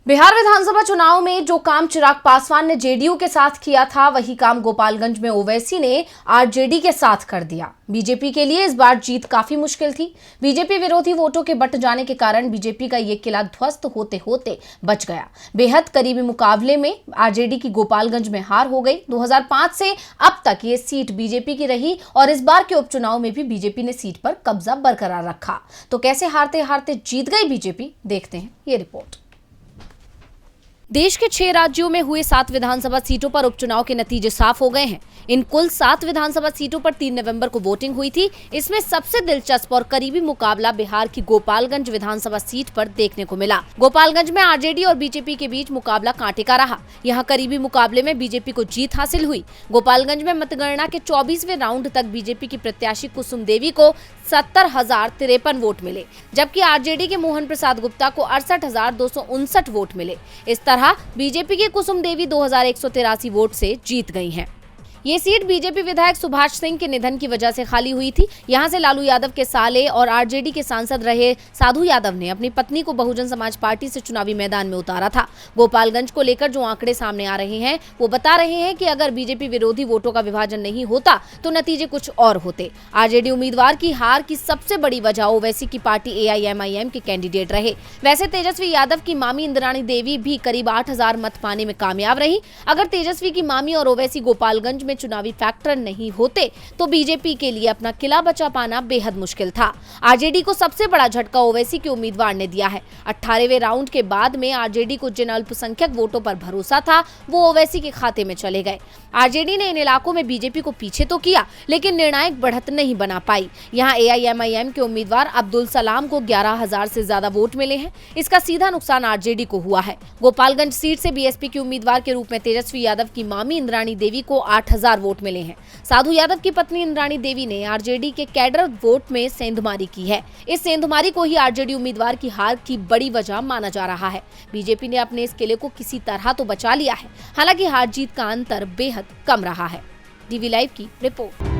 बिहार विधानसभा चुनाव में जो काम चिराग पासवान ने जेडीयू के साथ किया था, वही काम गोपालगंज में ओवैसी ने आरजेडी के साथ कर दिया। बीजेपी के लिए इस बार जीत काफी मुश्किल थी। बीजेपी विरोधी वोटों के बंट जाने के कारण बीजेपी का ये किला ध्वस्त होते होते बच गया। बेहद करीबी मुकाबले में आरजेडी की गोपालगंज में हार हो गई। 2005 से अब तक ये सीट बीजेपी की रही और इस बार के उपचुनाव में भी बीजेपी ने सीट पर कब्जा बरकरार रखा। तो कैसे हारते हारते जीत गई बीजेपी, देखते हैं ये रिपोर्ट। देश के 6 राज्यों में हुए 7 विधानसभा सीटों पर उपचुनाव के नतीजे साफ हो गए हैं। इन कुल 7 विधानसभा सीटों पर 3 नवंबर को वोटिंग हुई थी। इसमें सबसे दिलचस्प और करीबी मुकाबला बिहार की गोपालगंज विधानसभा सीट पर देखने को मिला। गोपालगंज में आरजेडी और बीजेपी के बीच मुकाबला कांटे का रहा। यहां करीबी मुकाबले में बीजेपी को जीत हासिल हुई। गोपालगंज में मतगणना के 24वें राउंड तक बीजेपी की प्रत्याशी कुसुम देवी को 70,053 वोट मिले, जबकि आरजेडी के मोहन प्रसाद गुप्ता को 68,259 वोट मिले। इस तरह बीजेपी की कुसुम देवी 2,183 वोट से जीत गई हैं। ये सीट बीजेपी विधायक सुभाष सिंह के निधन की वजह से खाली हुई थी। यहां से लालू यादव के साले और आरजेडी के सांसद रहे साधु यादव ने अपनी पत्नी को बहुजन समाज पार्टी से चुनावी मैदान में उतारा था। गोपालगंज को लेकर जो आंकड़े सामने आ रहे हैं, वो बता रहे हैं कि अगर बीजेपी विरोधी वोटों का विभाजन नहीं होता तो नतीजे कुछ और होते। आरजेडी उम्मीदवार की हार की सबसे बड़ी वजह ओवैसी की पार्टी AIMIM के कैंडिडेट रहे। वैसे तेजस्वी यादव की मामी इंद्राणी देवी भी करीब 8,000 मत पाने में कामयाब रही। अगर तेजस्वी की मामी और ओवैसी गोपालगंज में चुनावी फैक्टर नहीं होते तो बीजेपी के लिए अपना किला बचा पाना बेहद मुश्किल था। आरजेडी को सबसे बड़ा झटका ओवैसी के उम्मीदवार ने दिया है। 18वें राउंड के बाद में आरजेडी को जिन अल्पसंख्यक वोटों पर भरोसा था, वो ओवैसी के खाते में चले गए। आरजेडी ने इन इलाकों में बीजेपी को पीछे तो किया, लेकिन निर्णायक बढ़त नहीं बना पाई। यहाँ AIMIM के उम्मीदवार अब्दुल सलाम को 11,000 से ज्यादा वोट मिले हैं। इसका सीधा नुकसान आरजेडी को हुआ है। गोपालगंज सीट से बीएसपी के उम्मीदवार के रूप में तेजस्वी यादव की मामी इंद्राणी देवी को 8,000 वोट मिले हैं। साधु यादव की पत्नी इंद्राणी देवी ने आरजेडी के कैडर वोट में सेंधमारी की है। इस सेंधमारी को ही आरजेडी उम्मीदवार की हार की बड़ी वजह माना जा रहा है। बीजेपी ने अपने इस किले को किसी तरह तो बचा लिया है, हालांकि हार जीत का अंतर बेहद कम रहा है। DV लाइव की रिपोर्ट।